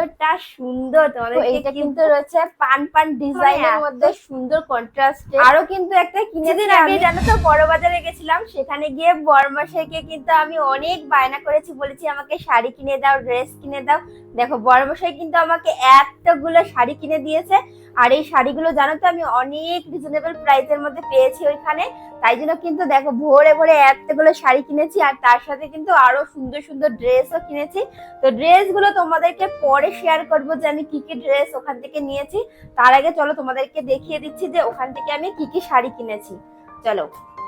কতটা সুন্দর, তোমাদের এইটা কিন্তু রয়েছে পান পান ডিজাইনের মধ্যে সুন্দর কন্ট্রাস্ট। আরো কিন্তু একটা কিনেদিন আগে জানো তো বড় বাজারে গেছিলাম, সেখানে গিয়ে বড়মশাইকে কিন্তু আমি অনেক বায়না করেছি, বলেছি আমাকে শাড়ি কিনে দাও, ড্রেস কিনে দাও। দেখো বড়মশাই কিন্তু আমাকে এতগুলো শাড়ি কিনে দিয়েছে। আর এই শাড়িগুলো জানো তো আমি অনেক রিজনেবল প্রাইসের মধ্যে পেয়েছি ওইখানে। তাই জন্য কিন্তু দেখো ভোরে ভোরে এতগুলো শাড়ি কিনেছি, আর তার সাথে কিন্তু আরো সুন্দর সুন্দর ড্রেসও কিনেছি। তো ড্রেস গুলো তোমাদেরকে পরে শেয়ার করবো যে আমি কি কি ড্রেস ওখান থেকে নিয়েছি। তার আগে চলো তোমাদেরকে দেখিয়ে দিচ্ছি যে ওখান থেকে আমি কি কি শাড়ি কিনেছি। চলো,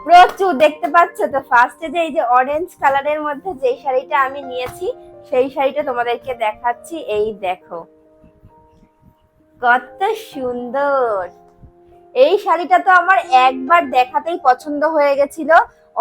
প্রচুর দেখতে পাচ্ছ তো। ফার্স্টে যে এই যে অরেঞ্জ কালারের মধ্যে যে শাড়িটা আমি নিয়েছি, সেই শাড়িটা তোমাদেরকে দেখাচ্ছি। এই দেখো কত সুন্দর। এই শাড়িটা তো আমার একবার দেখাতেই পছন্দ হয়ে গেছিল।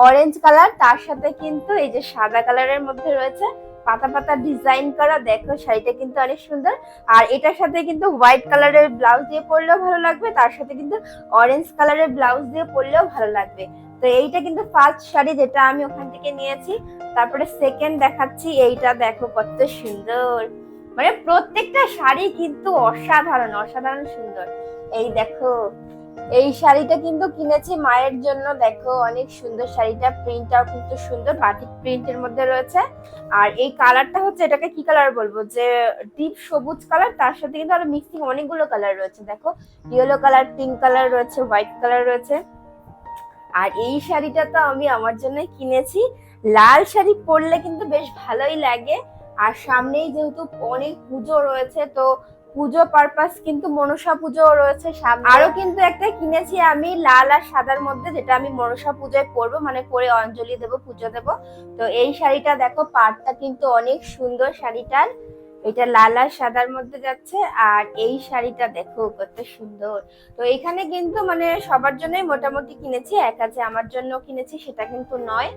অরেঞ্জ কালার, তার সাথে কিন্তু এই যে সাদা কালারের মধ্যে রয়েছে পাতা পাতা ডিজাইন করা। দেখো শাড়িটা কিন্তু অনেক সুন্দর। আর এটার সাথে কিন্তু হোয়াইট কালারের ব্লাউজ দিয়ে পরলেও ভালো লাগবে, তার সাথে কিন্তু অরেঞ্জ কালারের ব্লাউজ দিয়ে পরলেও ভালো লাগবে। তো এইটা কিন্তু ফার্স্ট শাড়ি যেটা আমি ওখান থেকে নিয়েছি। তারপরে সেকেন্ড দেখাচ্ছি, এইটা দেখো কত সুন্দর। মানে প্রত্যেকটা শাড়ি কিন্তু অসাধারণ অসাধারণ সুন্দর। এই দেখো এই শাড়িটা কিন্তু কিনেছি মায়ের জন্য। দেখো অনেক সুন্দর শাড়িটা, প্রিন্টটাও কিন্তু সুন্দর, বাটিক প্রিন্টের মধ্যে রয়েছে। আর এই কালারটা হচ্ছে, এটাকে কি কালার বলবো, যে ডিপ সবুজ কালার, তার সাথে কিন্তু আরো মিক্সিং অনেকগুলো কালার রয়েছে। দেখো ইয়েলো কালার, পিঙ্ক কালার রয়েছে, হোয়াইট কালার রয়েছে। আর এই শাড়িটা তো আমি আমার জন্য কিনেছি। লাল শাড়ি পরলে কিন্তু বেশ ভালোই লাগে। আর সামনেই যেহেতু অনেক পুজো রয়েছে, তো পুজো পারপাস কিন্তু মনসা পুজো রয়েছে সামনে। আরো কিন্তু একটা কিনেছি আমি লাল আর সাদার মধ্যে, যেটা আমি মনসা পুজোয় পরবো, মানে পরে অঞ্জলি দেবো, পুজো দেবো। তো এই শাড়িটা দেখো, পাড়টা কিন্তু অনেক সুন্দর শাড়িটার। এটা লাল আর সাদার মধ্যে যাচ্ছে। আর এই শাড়িটা দেখো কত সুন্দর। তো এখানে কিন্তু মানে সবার জন্যই মোটামুটি কিনেছি, এক আছে আমার জন্য কিনেছি সেটা কিন্তু নয়।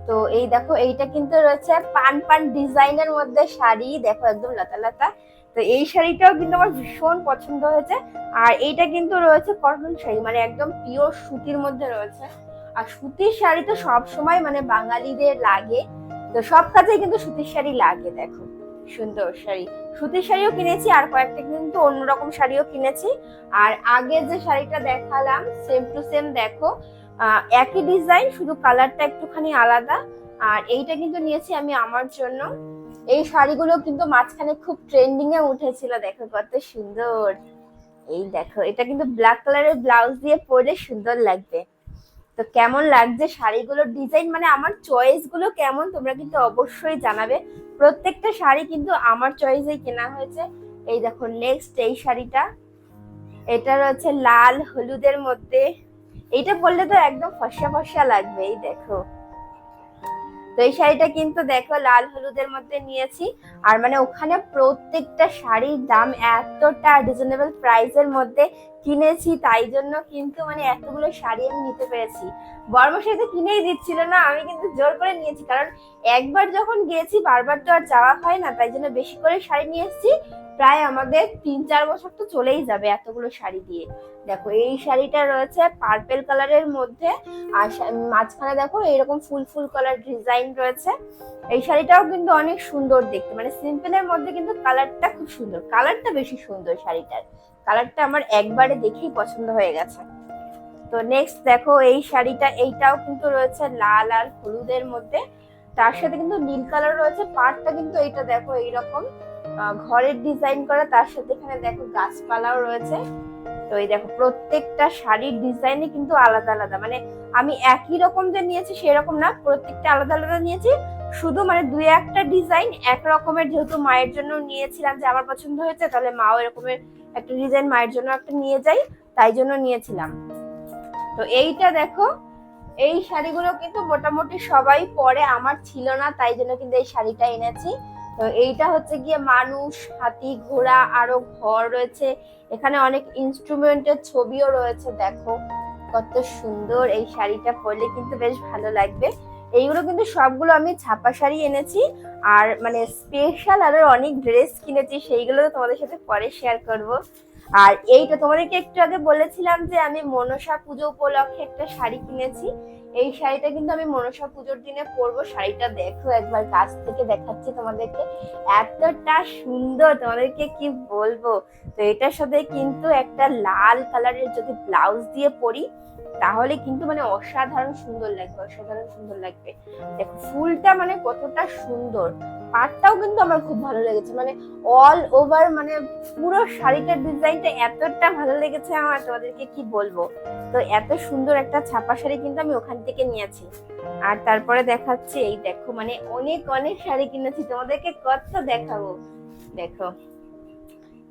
তো এই দেখো এইটা কিন্তু রয়েছে পান পান ডিজাইনের মধ্যে শাড়ি, দেখো একদম লতা লতা। তো এই শাড়িটাও কিন্তু আমার ভীষণ পছন্দ হয়েছে। আর এইটা কিন্তু রয়েছে কটন শাড়ি, মানে একদম পিওর সুতির মধ্যে রয়েছে। আর সুতির শাড়ি তো সব সময় মানে বাঙালিদের লাগে, তো সব কাজে কিন্তু সুতির শাড়ি লাগে। দেখো সুন্দর শাড়ি, সুতির শাড়িও কিনেছি, আর কয়েকটা কিন্তু অন্যরকম শাড়িও কিনেছি। আর আগে যে শাড়িটা দেখালাম সেম টু সেম দেখো, একই ডিজাইন, শুধু কালারটা একটুখানি আলাদা। আর এইটা কিন্তু নিয়েছি আমি আমার জন্য। এই শাড়িগুলো কিন্তু মাঝখানে খুব ট্রেন্ডিং এ উঠেছিল, দেখো কত সুন্দর। এই দেখো এটা কিন্তু ব্ল্যাক কালারের ব্লাউজ দিয়ে পরলে সুন্দর লাগবে। তো কেমন লাগছে শাড়িগুলোর ডিজাইন, মানে আমার চয়েস গুলো কেমন তোমরা কিন্তু অবশ্যই জানাবে। প্রত্যেকটা শাড়ি কিন্তু আমার চয়েসেই কেনা হয়েছে। এই দেখো নেক্সট এই শাড়িটা, এটা রয়েছে লাল হলুদের মধ্যে। এইটা পরলে তো একদম ফর্সা ফর্সা লাগবে। এই দেখো, তো এই শাড়িটা কিন্তু দেখো লাল হলুদের মধ্যে নিয়েছি। আর মানে ওখানে প্রত্যেকটা শাড়ির দাম এতটা রিজনেবল প্রাইসের মধ্যে কিনেছি, তাই জন্য কিন্তু মানে এতগুলো শাড়ি আমি নিতে পেরেছি। বড়মশাই তো কিনেই দিচ্ছিল না, আমি কিন্তু জোর করে নিয়েছি, কারণ একবার যখন গিয়েছি বারবার তো আর যাওয়া হয় না, তাই জন্য বেশি করে শাড়ি নিয়ে এসেছি। প্রায় আমাদের 3-4 বছর তো চলেই যাবে এতগুলো শাড়ি দিয়ে। দেখো এই শাড়িটা রয়েছে পার্পেল কালারের মধ্যে। আর মাঝখানে দেখো এরকম ফুল ফুল কালার ডিজাইন রয়েছে। এই শাড়িটাও কিন্তু অনেক সুন্দর দেখতে, মানে সিম্পলের মধ্যে কিন্তু কালারটা খুব সুন্দর, কালারটা বেশি সুন্দর শাড়িটার। কালারটা আমার একবারে দেখেই পছন্দ হয়ে গেছে। তো নেক্সট দেখো এই শাড়িটা, এইটাও কিন্তু রয়েছে লাল আর হলুদের মধ্যে, তার সাথে কিন্তু নীল কালার রয়েছে। পাড়টা কিন্তু এইটা দেখো এইরকম ঘরের ডিজাইন করা, তার সাথে এখানে দেখো গাছপালাও রয়েছে। তো এই দেখো প্রত্যেকটা শাড়ির ডিজাইনে কিন্তু আলাদা আলাদা, মানে আমি একই রকম যে নিয়েছি সেরকম না, প্রত্যেকটা আলাদা আলাদা নিয়েছি। শুধু মানে দুই একটা ডিজাইন এক রকমের, যেহেতু মায়ের জন্য নিয়েছিলাম, যে আমার পছন্দ হয়েছে তাহলে মাও এরকমের একটা ডিজাইন মায়ের জন্য একটা নিয়ে যাই, তাই জন্য নিয়েছিলাম। তো এইটা দেখো, এই শাড়িগুলো কিন্তু মোটামুটি সবাই পরে, আমার ছিল না, তাই জন্য কিন্তু এই শাড়িটা এনেছি। তো এইটা হচ্ছে গিয়ে মানুষ, হাতি, ঘোড়া, আরো ঘর রয়েছে। এখানে অনেক ইনস্ট্রুমেন্টের ছবিও রয়েছে। দেখো কত সুন্দর, এই শাড়িটা পরলে কিন্তু বেশ ভালো লাগবে। এইগুলো কিন্তু সবগুলো আমি ছাপা শাড়ি এনেছি। আর মানে স্পেশাল আরো অনেক ড্রেস কিনেছি, সেইগুলো তো তোমাদের সাথে পরে শেয়ার করব। আর এইটা তোমাদেরকে একটু আগে বলেছিলাম যে আমি মনসা পুজো উপলক্ষে একটা শাড়ি কিনেছি। এই শাড়িটা কিন্তু আমি মনসা পুজোর দিনে পরবো। শাড়িটা দেখো একবার কাছ থেকে দেখাচ্ছি তোমাদেরকে, এতটা সুন্দর, তোমাদেরকে কি বলবো। তো এটার সাথে কিন্তু একটা লাল কালারের যদি ব্লাউজ দিয়ে পরি তাহলে কিন্তু মানে অসাধারণ সুন্দর লাগবে, অসাধারণ সুন্দর লাগবে। দেখো ফুলটা মানে কতটা সুন্দর, পাটটাও কিন্তু আমার খুব ভালো লেগেছে, মানে অল ওভার মানে পুরো শাড়িটার ডিজাইনটা এতটা ভালো লেগেছে আমার, তোমাদেরকে কি বলবো। তো এত সুন্দর একটা ছাপা শাড়ি কিন্তু আমি ওখান থেকে নিয়েছি। আর তারপরে দেখাচ্ছি, এই দেখো মানে অনেক অনেক শাড়ি কিনেছি, তোমাদেরকে কত দেখাবো। দেখো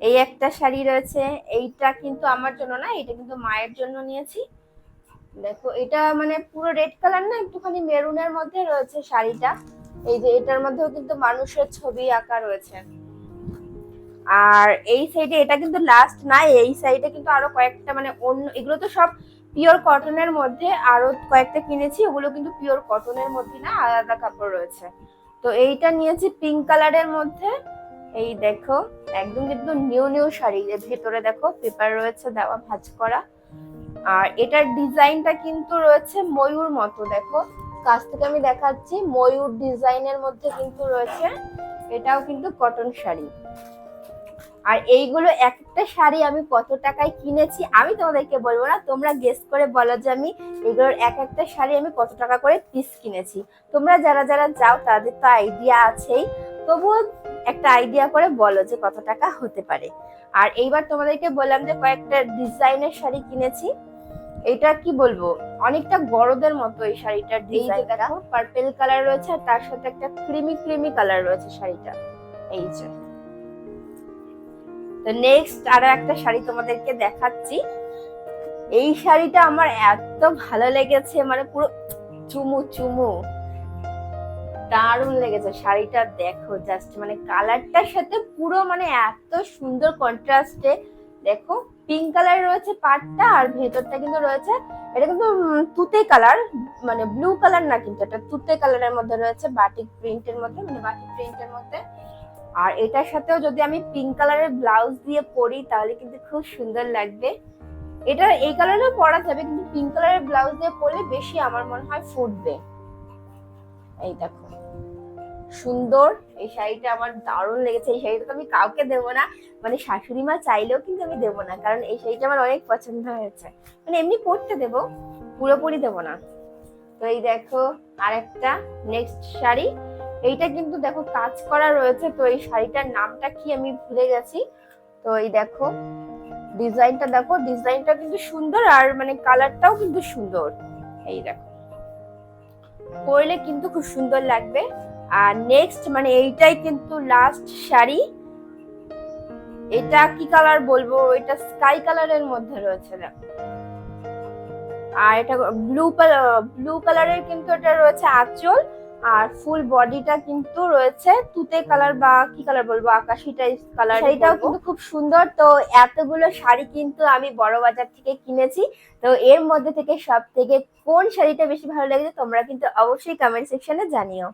এই একটা শাড়ি রয়েছে, এইটা কিন্তু আমার জন্য না, এটা কিন্তু মায়ের জন্য নিয়েছি। দেখো এটা মানে পুরো রেড কালার না, একটুখানি মেরুনের মধ্যে রয়েছে শাড়িটা। এই যে এটার মধ্যেও কিন্তু মানুষের ছবি আঁকা রয়েছে। আর এই সাইডে এটা কিন্তু লাস্ট না, এই সাইডে কিন্তু আরো কয়েকটা মানে অন্য, এগুলো তো সব পিওর কটনের মধ্যে, আরো কয়েকটা কিনেছি, ওগুলো কিন্তু পিওর কটনের মধ্যে না, আলাদা কাপড় রয়েছে। তো এইটা নিয়েছি পিঙ্ক কালারের মধ্যে। এই দেখো একদম কিন্তু নিউ নিউ শাড়ি, এর ভেতরে দেখো পেপার রয়েছে দেওয়া ভাঁজ করা। আর এটার ডিজাইনটা কিন্তু রয়েছে ময়ূর মতো, দেখো কাছ থেকে আমি দেখাচ্ছি, ময়ূর ডিজাইনের মধ্যে কিন্তু রয়েছে। এটাও কিন্তু কটন শাড়ি। আর এইগুলো একটা শাড়ি আমি কত টাকায় কিনেছি আমি তোমাদেরকে বলবো না, তোমরা গেস করে বলো যে আমি এগুলোর একটা শাড়ি আমি কত টাকা করে পিস কিনেছি। তোমরা যারা যারা যাও তাদের তো আইডিয়া আছেই, তবুও একটা আইডিয়া করে বলো যে কত টাকা হতে পারে। আর এইবার তোমাদেরকে বললাম যে কয়েকটা ডিজাইনের শাড়ি কিনেছি। এটা কি বলবো, অনেকটা গরদের মতো এই শাড়িটার ডিজাইন, দেখো পার্পল কালার রয়েছে আর তার সাথে একটা ক্রিমি ক্রিমি কালার রয়েছে শাড়িটা। এই যে তো নেক্সট আরো একটা শাড়ি তোমাদেরকে দেখাচ্ছি। এই শাড়িটা আমার এত ভালো লেগেছে, মানে পুরো চুমু চুমু, দারুণ লেগেছে শাড়িটা। দেখো জাস্ট মানে কালারটার সাথে পুরো মানে এত সুন্দর কন্ট্রাস্টে। দেখো পিঙ্ক কালার রয়েছে পাটটা, আর ভেতরটা কিন্তু রয়েছে, এটা কিন্তু তুতে কালার, মানে ব্লু কালার না, কিন্তু এটা তুতে কালারের মধ্যে রয়েছে, বাটিক প্রিন্টের মধ্যে, মানে বাটিক প্রিন্টের মধ্যে। আর এটার সাথেও যদি আমি পিঙ্ক কালারের ব্লাউজ দিয়ে পরি তাহলে কিন্তু খুব সুন্দর লাগবে। এটা এই কালারেও পরা যাবে, কিন্তু পিঙ্ক কালারের ব্লাউজ দিয়ে পরলে বেশি আমার মনে হয় ফুটবে। এই দেখো সুন্দর, এই শাড়িটা আমার দারুণ লেগেছে। এই শাড়িটা তো আমি কাউকে দেবো না, মানে শাশুড়ি মা চাইলেও কিন্তু আমি দেবো না, কারণ এই শাড়িটা আমার অনেক পছন্দ হয়েছে। মানে এমনি পরতে দেবো, পুরোপুরি দেবো না। তো এই দেখো আরেকটা নেক্সট শাড়ি, এইটা কিন্তু দেখো কাজ করা রয়েছে। তো এই শাড়িটার নামটা কি আমি ভুলে গেছি। তো এই দেখো ডিজাইনটা, দেখো ডিজাইনটা কিন্তু সুন্দর, আর মানে কালারটাও কিন্তু সুন্দর। এই দেখো পরলে কিন্তু খুব সুন্দর লাগবে। আর নেক্সট মানে এইটাই কিন্তু লাস্ট শাড়ি। এটা কি কালার বলবো, এটা স্কাই কালারের মধ্যে রয়েছে দেখো। আর এটা ব্লু কালারের কিন্তু এটা রয়েছে আঁচল, আর ফুল বডিটা কিন্তু রয়েছে তুতে কালার বা কি কালার বলবো, আকাশি টাইপ কালার। শাড়িটাও কিন্তু খুব সুন্দর। তো এতগুলো শাড়ি কিন্তু আমি বড় বাজার থেকে কিনেছি। তো এর মধ্যে থেকে সব থেকে কোন শাড়িটা বেশি ভালো লেগেছে তোমরা কিন্তু অবশ্যই কমেন্ট সেকশনে জানিও।